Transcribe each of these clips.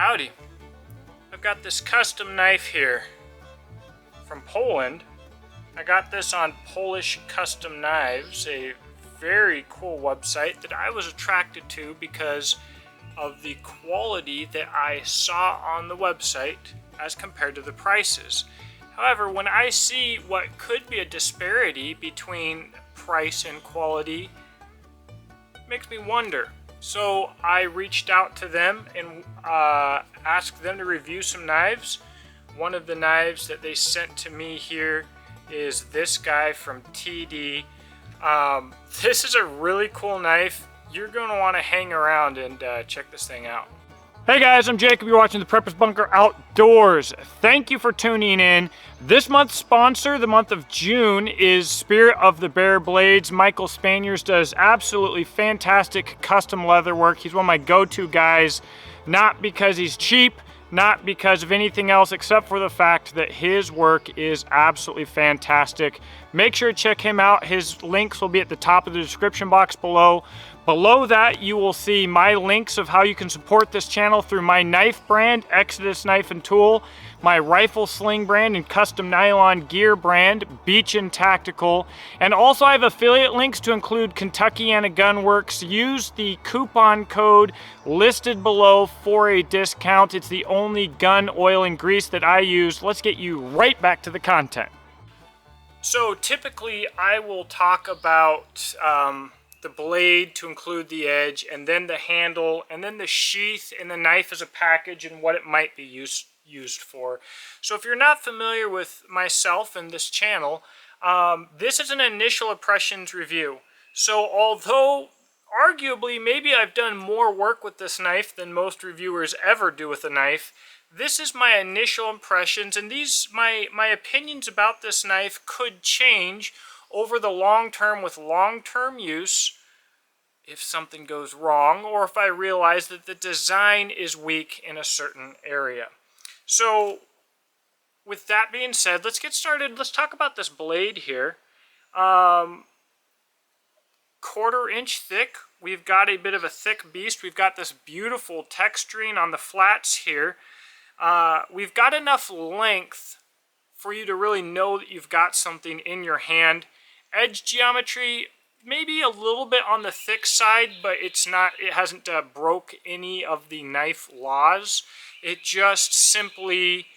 Howdy. I've got this custom knife here from Poland. I got this on Polish Custom Knives, a very cool website that I was attracted to because of the quality that I saw on the website as compared to the prices. However, when I see what could be a disparity between price and quality, it makes me wonder. So I reached out to them and asked them to review some knives. One of the knives that they sent to me here is this guy from TD. This is a really cool knife. You're going to want to hang around and check this thing out. Hey guys, I'm Jacob. You're watching the Prepper's Bunker Outdoors. Thank you for tuning in. This month's sponsor, the month of June, is Spirit of the Bear Blades. Michael Spaniers does absolutely fantastic custom leather work. He's one of my go-to guys, not because he's cheap, not because of anything else except for the fact that his work is absolutely fantastic. Make sure to check him out. His links will be at the top of the description box below. Below that, you will see my links of how you can support this channel through my knife brand, Exodus Knife and Tool, my rifle sling brand and custom nylon gear brand, Beach and Tactical, and also I have affiliate links to include Kentuckiana Gun Works. Use the coupon code listed below for a discount. It's the only gun oil and grease that I use. Let's get you right back to the content. So typically I will talk about the blade to include the edge, and then the handle, and then the sheath and the knife as a package and what it might be used for. So if you're not familiar with myself and this channel, this is an initial impressions review. So although arguably maybe I've done more work with this knife than most reviewers ever do with a knife, this is my initial impressions, and my opinions about this knife could change over the long term with long-term use if something goes wrong or if I realize that the design is weak in a certain area. So with that being said, let's get started. Let's talk about this blade here. 1/4 inch thick. We've got a bit of a thick beast. We've got this beautiful texturing on the flats here. We've got enough length for you to really know that you've got something in your hand. Edge geometry, maybe a little bit on the thick side, but it hasn't broke any of the knife laws. It just simply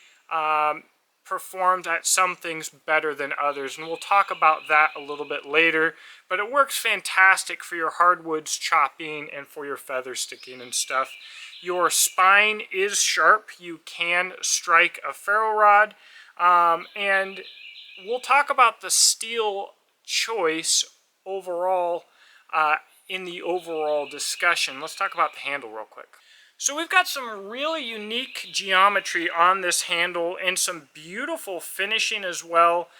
performed at some things better than others, and we'll talk about that a little bit later. But it works fantastic for your hardwoods chopping and for your feather sticking and stuff. Your spine is sharp. You can strike a ferro rod, and we'll talk about the steel choice overall in the overall discussion. Let's talk about the handle real quick. So we've got some really unique geometry on this handle and some beautiful finishing as well.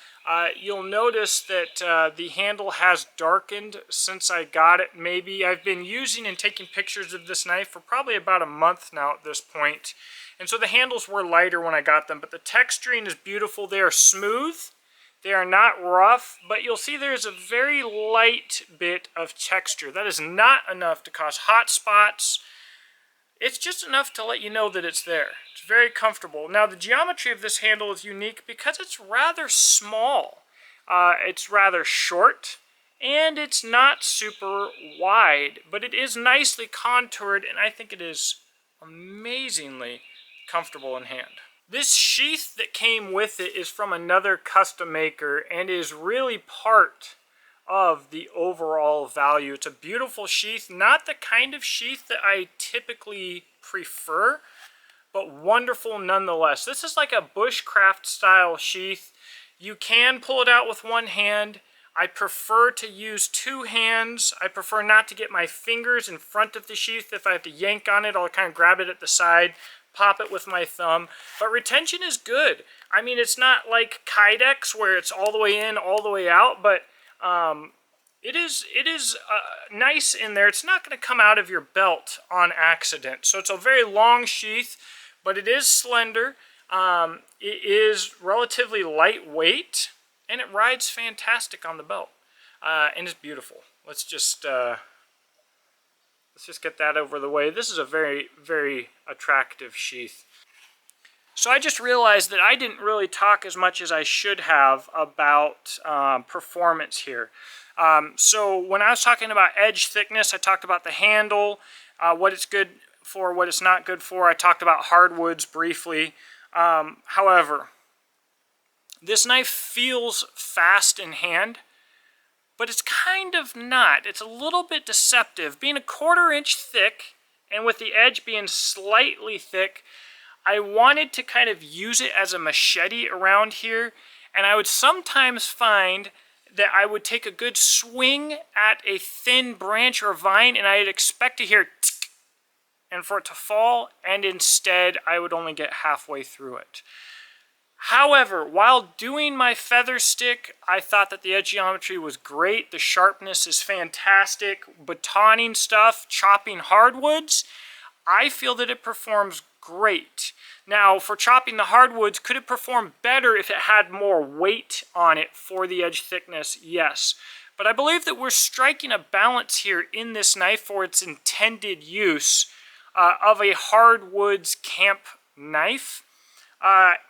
You'll notice that the handle has darkened since I got it. Maybe I've been using and taking pictures of this knife for probably about a month now at this point. And so the handles were lighter when I got them, but the texturing is beautiful. They are smooth. They are not rough, but you'll see there's a very light bit of texture. That is not enough to cause hot spots. It's just enough to let you know that it's there. It's very comfortable. Now, the geometry of this handle is unique because it's rather small. It's rather short, and it's not super wide, but it is nicely contoured, and I think it is amazingly comfortable in hand. This sheath that came with it is from another custom maker and is really part of the overall value. It's a beautiful sheath, not the kind of sheath that I typically prefer, but wonderful nonetheless. This is like a bushcraft style sheath. You can pull it out with one hand. I prefer to use two hands. I prefer not to get my fingers in front of the sheath. If I have to yank on it, I'll kind of grab it at the side, pop it with my thumb. But retention is good. I mean, it's not like Kydex where it's all the way in, all the way out, but it is nice in there. It's not going to come out of your belt on accident. So it's a very long sheath, but it is slender. It is relatively lightweight, and it rides fantastic on the belt. And it's beautiful. Let's just let's just get that over the way. This is a very, very attractive sheath. So I just realized that I didn't really talk as much as I should have about performance here. So when I was talking about edge thickness, I talked about the handle, what it's good for, what it's not good for. I talked about hardwoods briefly. However, this knife feels fast in hand, but it's kind of not. It's a little bit deceptive. Being a 1/4 inch thick, and with the edge being slightly thick, I wanted to kind of use it as a machete around here, and I would sometimes find that I would take a good swing at a thin branch or vine, and I'd expect to hear tick, and for it to fall, and instead I would only get halfway through it. However, while doing my feather stick, I thought that the edge geometry was great. The sharpness is fantastic. Batoning stuff, chopping hardwoods, I feel that it performs great. Now, for chopping the hardwoods, could it perform better if it had more weight on it for the edge thickness? Yes. But I believe that we're striking a balance here in this knife for its intended use of a hardwoods camp knife.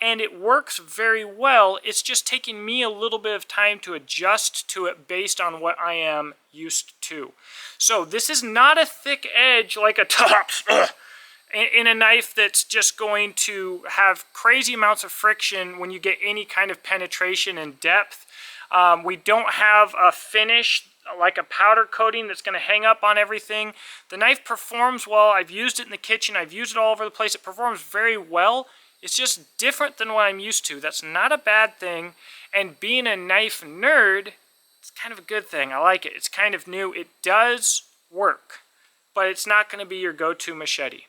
And it works very well. It's just taking me a little bit of time to adjust to it based on what I am used to. So this is not a thick edge like a Tops in a knife that's just going to have crazy amounts of friction when you get any kind of penetration and depth. We don't have a finish like a powder coating that's going to hang up on everything. The knife performs well. I've used it in the kitchen. I've used it all over the place. It performs very well. It's just different than what I'm used to. That's not a bad thing. And being a knife nerd, it's kind of a good thing. I like it. It's kind of new. It does work, but it's not going to be your go-to machete.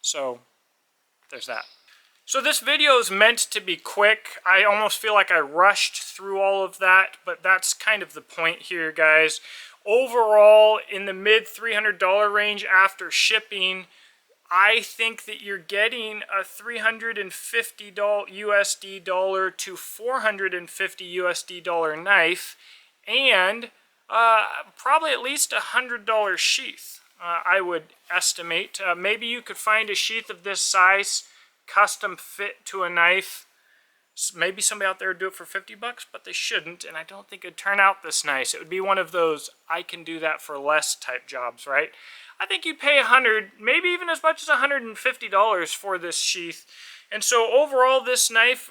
So there's that. So this video is meant to be quick. I almost feel like I rushed through all of that, but that's kind of the point here, guys. Overall, in the mid $300 range after shipping, I think that you're getting a $350 USD dollar to $450 USD dollar knife, and probably at least $100 sheath. I would estimate. Maybe you could find a sheath of this size, custom fit to a knife. Maybe somebody out there would do it for 50 bucks, but they shouldn't, and I don't think it'd turn out this nice. It would be one of those I can do that for less type jobs, right? I think you'd pay $100, maybe even as much as $150 for this sheath. And so overall, this knife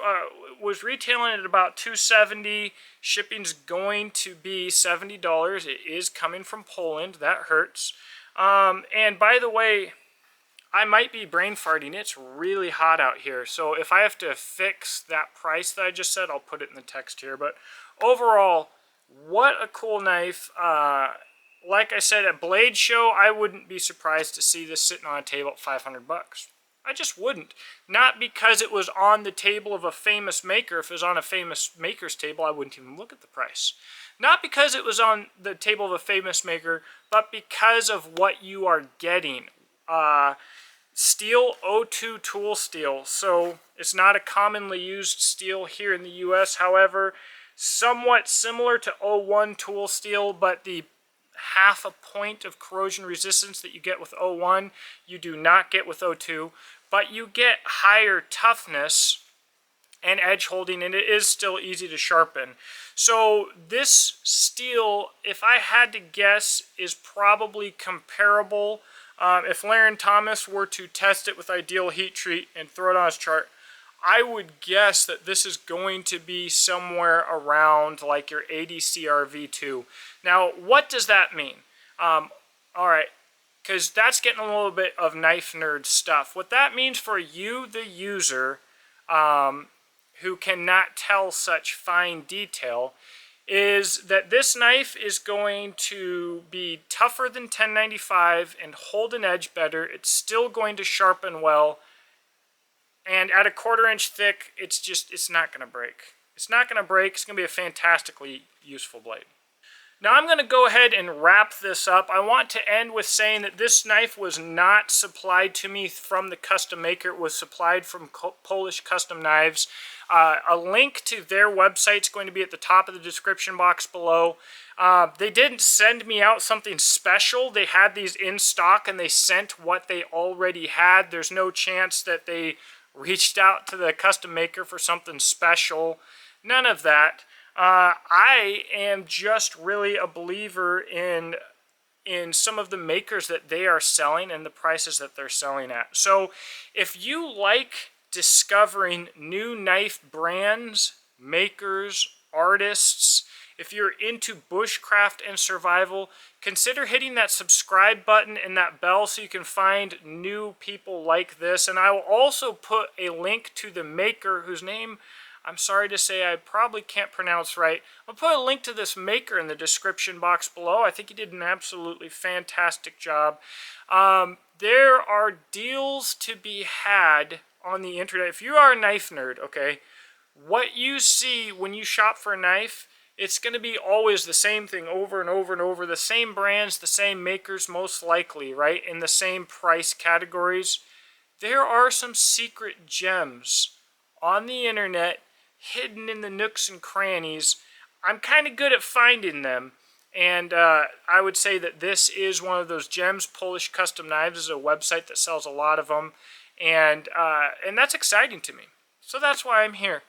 was retailing at about $270. Shipping's going to be $70. It is coming from Poland. That hurts. And by the way, I might be brain farting. It's really hot out here. So if I have to fix that price that I just said, I'll put it in the text here. But overall, what a cool knife. Like I said, at Blade Show, I wouldn't be surprised to see this sitting on a table at 500 bucks. I just wouldn't. Not because it was on the table of a famous maker. If it was on a famous maker's table, I wouldn't even look at the price. Not because it was on the table of a famous maker, but because of what you are getting. Steel O2 tool steel. So it's not a commonly used steel here in the US. However, somewhat similar to O1 tool steel, but the half a point of corrosion resistance that you get with O1, you do not get with O2, but you get higher toughness and edge holding, and it is still easy to sharpen. So this steel, if I had to guess, is probably comparable. If Laren Thomas were to test it with ideal heat treat and throw it on his chart, I would guess that this is going to be somewhere around like your 80 CRV2. Now, what does that mean? All right, because that's getting a little bit of knife nerd stuff. What that means for you, the user, who cannot tell such fine detail, is that this knife is going to be tougher than 1095 and hold an edge better. It's still going to sharpen well. And at a 1/4 inch thick, it's not going to break. It's not going to break. It's going to be a fantastically useful blade. Now I'm going to go ahead and wrap this up. I want to end with saying that this knife was not supplied to me from the custom maker. It was supplied from Polish Custom Knives. A link to their website is going to be at the top of the description box below. They didn't send me out something special. They had these in stock and they sent what they already had. There's no chance that they reached out to the custom maker for something special. None of that. I am just really a believer in some of the makers that they are selling and the prices that they're selling at. So if you like discovering new knife brands, makers, artists, if you're into bushcraft and survival, consider hitting that subscribe button and that bell so you can find new people like this. And I will also put a link to the maker whose name, I'm sorry to say, I probably can't pronounce right. I'll put a link to this maker in the description box below. I think he did an absolutely fantastic job. There are deals to be had on the internet. If you are a knife nerd, okay, what you see when you shop for a knife, it's going to be always the same thing over and over and over. The same brands, the same makers most likely, right? In the same price categories. There are some secret gems on the internet hidden in the nooks and crannies. I'm kind of good at finding them. And I would say that this is one of those gems. Polish Custom Knives is a website that sells a lot of them. And that's exciting to me. So that's why I'm here.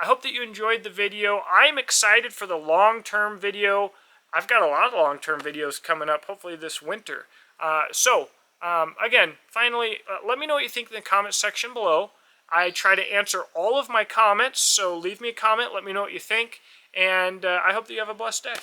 I hope that you enjoyed the video. I'm excited for the long-term video. I've got a lot of long-term videos coming up, hopefully this winter. Again, finally, let me know what you think in the comment section below. I try to answer all of my comments, so leave me a comment. Let me know what you think. And I hope that you have a blessed day.